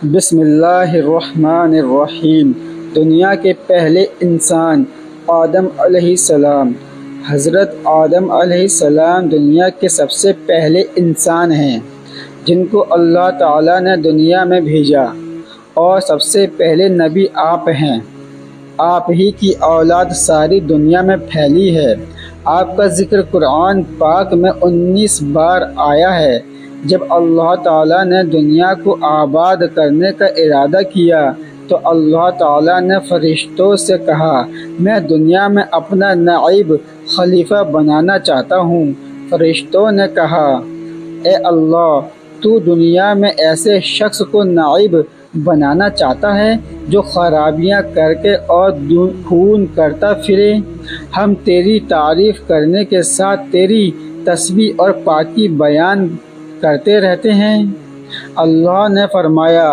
بسم اللہ الرحمن الرحیم۔ دنیا کے پہلے انسان آدم علیہ السلام۔ حضرت آدم علیہ السلام دنیا کے سب سے پہلے انسان ہیں جن کو اللہ تعالیٰ نے دنیا میں بھیجا، اور سب سے پہلے نبی آپ ہیں۔ آپ ہی کی اولاد ساری دنیا میں پھیلی ہے۔ آپ کا ذکر قرآن پاک میں 19 بار آیا ہے۔ جب اللہ تعالیٰ نے دنیا کو آباد کرنے کا ارادہ کیا تو اللہ تعالیٰ نے فرشتوں سے کہا، میں دنیا میں اپنا نائب خلیفہ بنانا چاہتا ہوں۔ فرشتوں نے کہا، اے اللہ، تو دنیا میں ایسے شخص کو نائب بنانا چاہتا ہے جو خرابیاں کر کے اور خون کرتا پھرے؟ ہم تیری تعریف کرنے کے ساتھ تیری تسبیح اور پاکی بیان کرتے رہتے ہیں۔ اللہ نے فرمایا،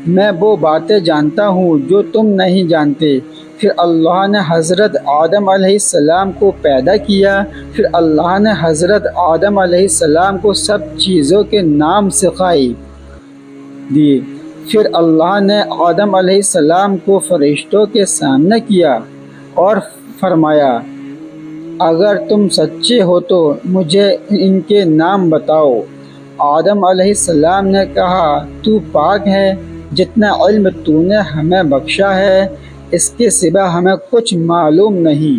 میں وہ باتیں جانتا ہوں جو تم نہیں جانتے۔ پھر اللہ نے حضرت آدم علیہ السلام کو پیدا کیا۔ پھر اللہ نے حضرت آدم علیہ السلام کو سب چیزوں کے نام سکھائی دیے۔ پھر اللہ نے آدم علیہ السلام کو فرشتوں کے سامنے کیا اور فرمایا، اگر تم سچے ہو تو مجھے ان کے نام بتاؤ۔ آدم علیہ السلام نے کہا، تو پاک ہے، جتنا علم تو نے ہمیں بخشا ہے اس کے سوا ہمیں کچھ معلوم نہیں۔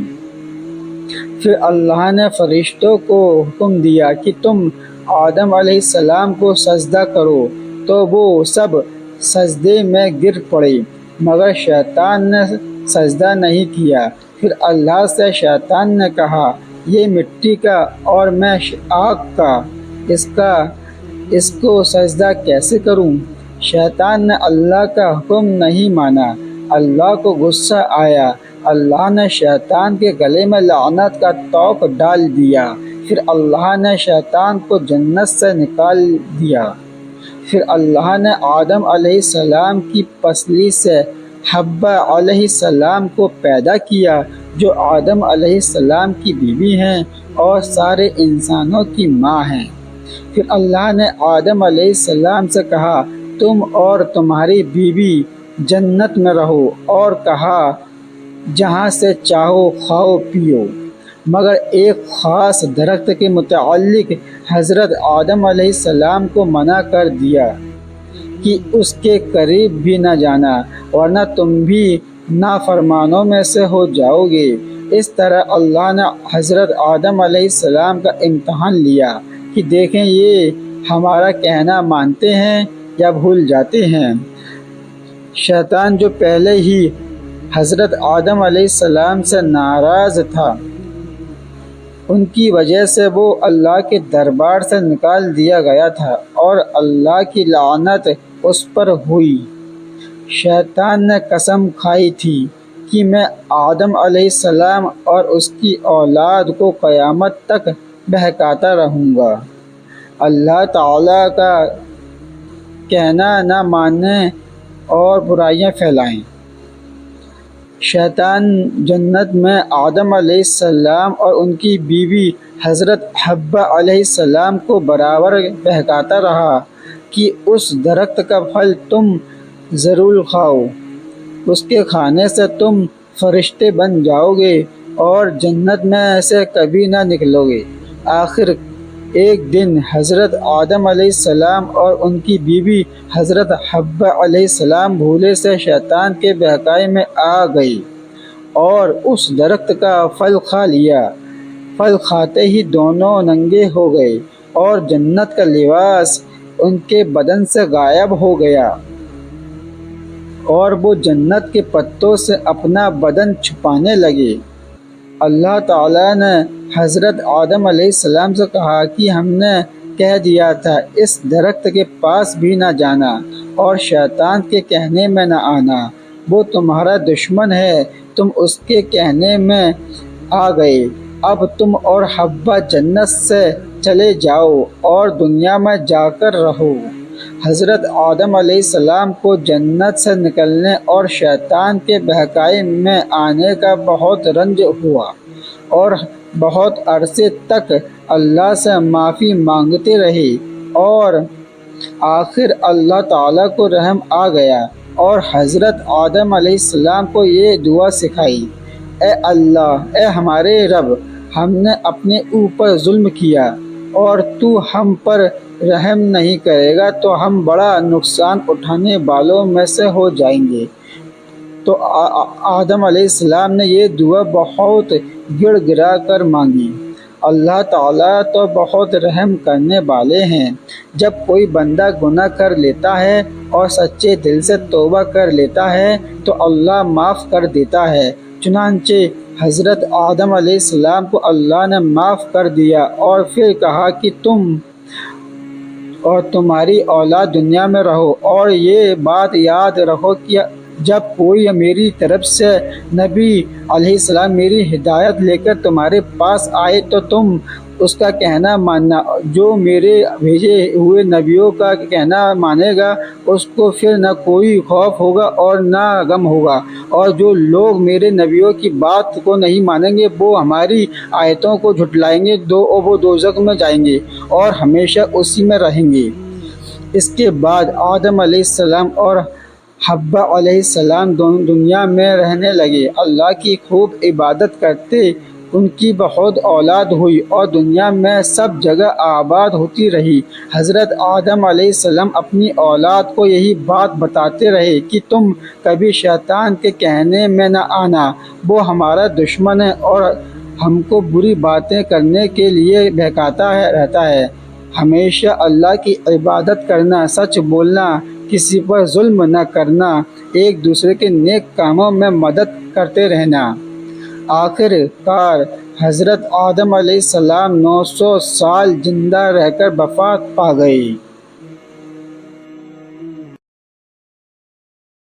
پھر اللہ نے فرشتوں کو حکم دیا کہ تم آدم علیہ السلام کو سجدہ کرو، تو وہ سب سجدے میں گر پڑے مگر شیطان نے سجدہ نہیں کیا۔ پھر اللہ سے شیطان نے کہا، یہ مٹی کا اور میں آگ کا، اس کو سجدہ کیسے کروں؟ شیطان نے اللہ کا حکم نہیں مانا۔ اللہ کو غصہ آیا۔ اللہ نے شیطان کے گلے میں لعنت کا طوق ڈال دیا۔ پھر اللہ نے شیطان کو جنت سے نکال دیا۔ پھر اللہ نے آدم علیہ السلام کی پسلی سے حوا علیہ السلام کو پیدا کیا جو آدم علیہ السلام کی بیوی ہیں اور سارے انسانوں کی ماں ہیں۔ پھر اللہ نے آدم علیہ السلام سے کہا، تم اور تمہاری بیوی جنت میں رہو اور کہا جہاں سے چاہو کھاؤ پیو، مگر ایک خاص درخت کے متعلق حضرت آدم علیہ السلام کو منع کر دیا کہ اس کے قریب بھی نہ جانا ورنہ تم بھی نافرمانوں میں سے ہو جاؤ گے۔ اس طرح اللہ نے حضرت آدم علیہ السلام کا امتحان لیا کہ دیکھیں یہ ہمارا کہنا مانتے ہیں یا بھول جاتے ہیں۔ شیطان جو پہلے ہی حضرت آدم علیہ السلام سے ناراض تھا، ان کی وجہ سے وہ اللہ کے دربار سے نکال دیا گیا تھا اور اللہ کی لعنت اس پر ہوئی۔ شیطان نے قسم کھائی تھی کہ میں آدم علیہ السلام اور اس کی اولاد کو قیامت تک بہکاتا رہوں گا۔ اللہ تعالیٰ کا کہنا نہ مانیں اور برائیاں پھیلائیں۔ شیطان جنت میں آدم علیہ السلام اور ان کی بیوی حضرت حوا علیہ السلام کو برابر بہکاتا رہا کہ اس درخت کا پھل تم ضرور کھاؤ، اس کے کھانے سے تم فرشتے بن جاؤ گے اور جنت میں سے کبھی نہ نکلو گے۔ آخر ایک دن حضرت آدم علیہ السلام اور ان کی بیوی حضرت حوا علیہ السلام بھولے سے شیطان کے بہکاوے میں آ گئی اور اس درخت کا پھل کھا لیا۔ پھل کھاتے ہی دونوں ننگے ہو گئے اور جنت کا لباس ان کے بدن سے غائب ہو گیا اور وہ جنت کے پتوں سے اپنا بدن چھپانے لگے۔ اللہ تعالیٰ نے حضرت آدم علیہ السلام سے کہا کہ ہم نے کہہ دیا تھا اس درخت کے پاس بھی نہ جانا اور شیطان کے کہنے میں نہ آنا، وہ تمہارا دشمن ہے، تم اس کے کہنے میں آ گئے۔ اب تم اور حوا جنت سے چلے جاؤ اور دنیا میں جا کر رہو۔ حضرت آدم علیہ السلام کو جنت سے نکلنے اور شیطان کے بہکاوے میں آنے کا بہت رنج ہوا اور بہت عرصے تک اللہ سے معافی مانگتے رہے اور آخر اللہ تعالیٰ کو رحم آ گیا اور حضرت آدم علیہ السلام کو یہ دعا سکھائی: اے اللہ، اے ہمارے رب، ہم نے اپنے اوپر ظلم کیا اور تو ہم پر رحم نہیں کرے گا تو ہم بڑا نقصان اٹھانے والوں میں سے ہو جائیں گے۔ تو آدم علیہ السلام نے یہ دعا بہت گڑ گڑا کر مانگی۔ اللہ تعالیٰ تو بہت رحم کرنے والے ہیں۔ جب کوئی بندہ گناہ کر لیتا ہے اور سچے دل سے توبہ کر لیتا ہے تو اللہ معاف کر دیتا ہے۔ چنانچہ حضرت آدم علیہ السلام کو اللہ نے معاف کر دیا اور پھر کہا کہ تم اور تمہاری اولاد دنیا میں رہو، اور یہ بات یاد رکھو کہ جب کوئی میری طرف سے نبی علیہ السلام میری ہدایت لے کر تمہارے پاس آئے تو تم اس کا کہنا ماننا۔ جو میرے بھیجے ہوئے نبیوں کا کہنا مانے گا اس کو پھر نہ کوئی خوف ہوگا اور نہ غم ہوگا، اور جو لوگ میرے نبیوں کی بات کو نہیں مانیں گے وہ ہماری آیتوں کو جھٹلائیں گے وہ دوزخ میں جائیں گے اور ہمیشہ اسی میں رہیں گے۔ اس کے بعد آدم علیہ السلام اور حوا علیہ السلام دنیا میں رہنے لگے، اللہ کی خوب عبادت کرتے، ان کی بہت اولاد ہوئی اور دنیا میں سب جگہ آباد ہوتی رہی۔ حضرت آدم علیہ السلام اپنی اولاد کو یہی بات بتاتے رہے کہ تم کبھی شیطان کے کہنے میں نہ آنا، وہ ہمارا دشمن ہے اور ہم کو بری باتیں کرنے کے لیے بہکاتا رہتا ہے۔ ہمیشہ اللہ کی عبادت کرنا، سچ بولنا، کسی پر ظلم نہ کرنا، ایک دوسرے کے نیک کاموں میں مدد کرتے رہنا۔ آخر کار حضرت آدم علیہ السلام 900 سال زندہ رہ کر وفات پا گئے۔